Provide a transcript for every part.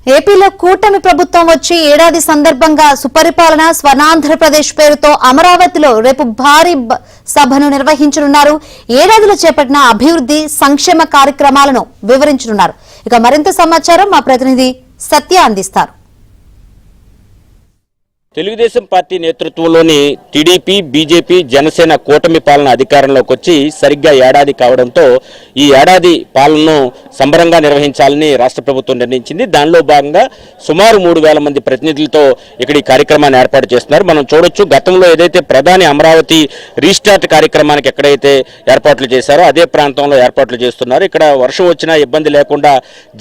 ఏపీలో కూటమి ప్రభుత్వం వచ్చి ఏడాది సందర్భంగా సుపరిపాలన స్వర్ణాంధ్రప్రదేశ్ పేరుతో అమరావతిలో రేపు భారీ సభను నిర్వహించనున్నారు. ఏడాదిలో చేపట్టిన అభివృద్ధి సంక్షేమ కార్యక్రమాలను వివరించనున్నారు. ఇక మరింత సమాచారం మా ప్రతినిధి సత్య అందిస్తారు. తెలుగుదేశం పార్టీ నేతృత్వంలోని టీడీపీ, బీజేపీ, జనసేన కూటమి పాలన అధికారంలోకి వచ్చి సరిగ్గా ఏడాది కావడంతో ఈ ఏడాది పాలనను సంబరంగా నిర్వహించాలని రాష్ట్ర ప్రభుత్వం నిర్ణయించింది. దానిలో భాగంగా సుమారు 3,000 మంది ప్రతినిధులతో ఇక్కడ ఈ కార్యక్రమాన్ని ఏర్పాటు చేస్తున్నారు. మనం చూడొచ్చు, గతంలో ఏదైతే ప్రధాని అమరావతి రీస్టార్ట్ కార్యక్రమానికి ఎక్కడైతే ఏర్పాట్లు చేశారో అదే ప్రాంతంలో ఏర్పాట్లు చేస్తున్నారు. ఇక్కడ వర్షం వచ్చినా ఇబ్బంది లేకుండా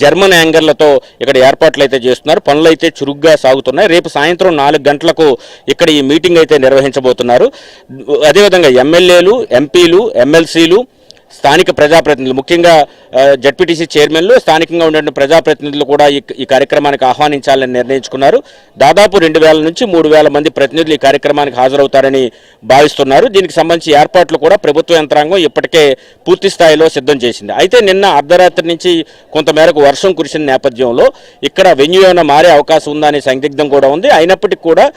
జర్మన్ యాంగర్లతో ఇక్కడ ఏర్పాట్లు అయితే చేస్తున్నారు. పనులు అయితే చురుగ్గా సాగుతున్నాయి. రేపు సాయంత్రం 4 గంటలకు ఇక్కడ ఈ మీటింగ్ అయితే నిర్వహించబోతున్నారు. అదేవిధంగా ఎమ్మెల్యేలు, ఎంపీలు, ఎమ్మెల్సీలు, స్థానిక ప్రజాప్రతినిధులు, ముఖ్యంగా జడ్పీటీసీ చైర్మన్లు, స్థానికంగా ఉండే ప్రజాప్రతినిధులు కూడా ఈ కార్యక్రమానికి ఆహ్వానించాలని నిర్ణయించుకున్నారు. దాదాపు 2,000 నుంచి 3,000 మంది ప్రతినిధులు ఈ కార్యక్రమానికి హాజరవుతారని భావిస్తున్నారు. దీనికి సంబంధించి ఏర్పాట్లు కూడా ప్రభుత్వ యంత్రాంగం ఇప్పటికే పూర్తి స్థాయిలో సిద్ధం చేసింది. అయితే నిన్న అర్ధరాత్రి నుంచి కొంతమేరకు వర్షం కురిసిన నేపథ్యంలో ఇక్కడ వెన్యూ ఏమైనా మారే అవకాశం ఉందనే సందిగ్ధం కూడా ఉంది. అయినప్పటికీ కూడా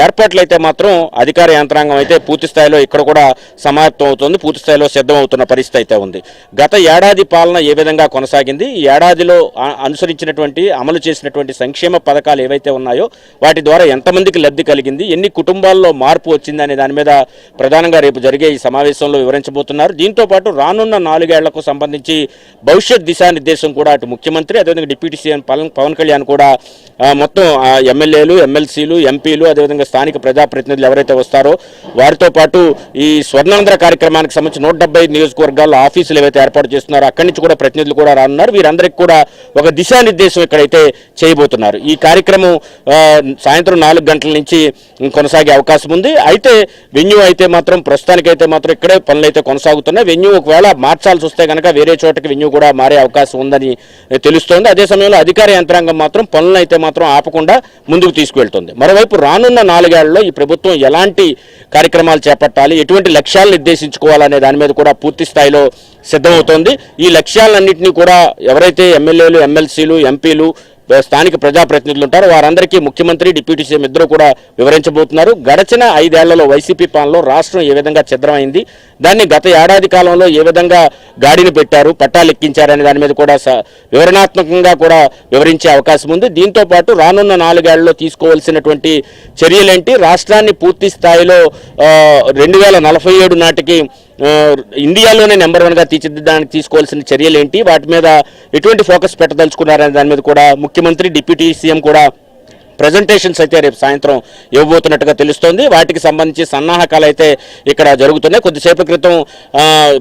ఏర్పాట్లు అయితే మాత్రం అధికార యంత్రాంగం అయితే పూర్తి స్థాయిలో ఇక్కడ కూడా సమాప్తం అవుతుంది, పూర్తి స్థాయిలో సిద్ధం అవుతున్న పరిస్థితి అయితే ఉంది. గత ఏడాది పాలన ఏ విధంగా కొనసాగింది, ఈ ఏడాదిలో అనుసరించినటువంటి అమలు చేసినటువంటి సంక్షేమ పథకాలు ఏవైతే ఉన్నాయో వాటి ద్వారా ఎంతమందికి లబ్ధి కలిగింది, ఎన్ని కుటుంబాల్లో మార్పు వచ్చింది అనే దాని మీద ప్రధానంగా రేపు జరిగే ఈ సమావేశంలో వివరించబోతున్నారు. దీంతో పాటు రానున్న 4 ఏళ్లకు సంబంధించి భవిష్యత్ దిశానిర్దేశం కూడా అటు ముఖ్యమంత్రి, అదేవిధంగా డిప్యూటీ సీఎం పవన్ కళ్యాణ్ కూడా మొత్తం ఎమ్మెల్యేలు, ఎమ్మెల్సీలు, ఎంపీలు, అదేవిధంగా స్థానిక ప్రజాప్రతినిధులు ఎవరైతే వస్తారో వారితో పాటు ఈ స్వర్ణాంధ్ర కార్యక్రమానికి సంబంధించి 175 నియోజకవర్గాల్లో ఆఫీసులు ఏవైతే ఏర్పాటు చేస్తున్నారో అక్కడి నుంచి కూడా ప్రతినిధులు కూడా రానున్నారు. వీరందరికీ కూడా ఒక దిశానిర్దేశం ఇక్కడైతే చేయబోతున్నారు. ఈ కార్యక్రమం సాయంత్రం 4 గంటల నుంచి కొనసాగే అవకాశం ఉంది. అయితే వెన్యూ అయితే మాత్రం ప్రస్తుతానికైతే మాత్రం ఇక్కడే పనులు అయితే కొనసాగుతున్నాయి. వెన్యూ ఒకవేళ మార్చాల్సి వస్తే కనుక వేరే చోటకి వెన్యూ కూడా మారే అవకాశం ఉందని తెలుస్తోంది. అదే సమయంలో అధికార యంత్రాంగం మాత్రం పనులను అయితే మాత్రం ఆపకుండా ముందుకు తీసుకువెళ్తుంది. మరోవైపు రానున్న 4 ఏళ్లలో ఈ ప్రభుత్వం ఎలాంటి కార్యక్రమాలు చేపట్టాలి, ఎటువంటి లక్ష్యాలు నిర్దేశించుకోవాలనే దాని మీద కూడా పూర్తి స్థాయిలో సిద్ధమవుతోంది. ఈ లక్ష్యాలన్నింటినీ కూడా ఎవరైతే ఎమ్మెల్యేలు, ఎమ్మెల్సీలు, ఎంపీలు, స్థానిక ప్రజాప్రతినిధులు ఉంటారో వారందరికీ ముఖ్యమంత్రి, డిప్యూటీ సీఎం ఇద్దరు కూడా వివరించబోతున్నారు. గడిచిన 5 ఏళ్లలో వైసీపీ పాలనలో రాష్ట్రం ఏ విధంగా ఛిద్రమైంది, దాన్ని గత ఏడాది కాలంలో ఏ విధంగా గాడిని పెట్టారు, పట్టాలెక్కించారనే దాని మీద కూడా వివరణాత్మకంగా కూడా వివరించే అవకాశం ఉంది. దీంతో పాటు రానున్న 4 ఏళ్లలో తీసుకోవాల్సినటువంటి చర్యలేంటి, రాష్ట్రాన్ని పూర్తి స్థాయిలో 2047 నాటికి ఇండియాలోనే నెంబర్ 1గా తీర్చిదిద్దడానికి తీసుకోవాల్సిన చర్యలు ఏంటి, వాటి మీద ఎటువంటి ఫోకస్ పెట్టదలుచుకున్నారనే దాని మీద కూడా ముఖ్యమంత్రి, డిప్యూటీ సీఎం కూడా ప్రజెంటేషన్స్ అయితే రేపు సాయంత్రం ఇవ్వబోతున్నట్టుగా తెలుస్తోంది. వాటికి సంబంధించి సన్నాహకాలు అయితే ఇక్కడ జరుగుతున్నాయి. కొద్దిసేపటి క్రితం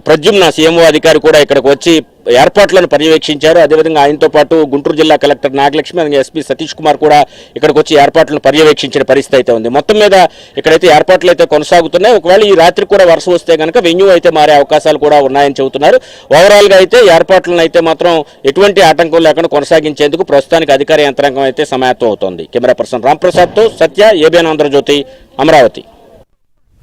ప్రద్యుమ్న సీఎంఓ అధికారి కూడా ఇక్కడికి వచ్చి ఏర్పాట్లను పర్యవేక్షించారు. అదేవిధంగా ఆయనతో పాటు గుంటూరు జిల్లా కలెక్టర్ నాగలక్ష్మి, ఎస్పీ సతీష్ కుమార్ కూడా ఇక్కడికి వచ్చి ఏర్పాట్లను పర్యవేక్షించిన పరిస్థితి అయితే ఉంది. మొత్తం మీద ఇక్కడైతే ఏర్పాట్లు అయితే కొనసాగుతున్నాయి. ఒకవేళ ఈ రాత్రి కూడా వర్షం వస్తే కనుక వెన్యూ అయితే మారే అవకాశాలు కూడా ఉన్నాయని చెబుతున్నారు. ఓవరాల్గా అయితే ఏర్పాట్లను అయితే మాత్రం ఎటువంటి ఆటంకం లేకుండా కొనసాగించేందుకు ప్రస్తుతానికి అధికార యంత్రాంగం అయితే సమాయత్తం అవుతోంది. కెమెరా పర్సన్ రాంప్రసాద్తో సత్య, ఏబిఎన్ ఆంధ్రజ్యోతి, అమరావతి.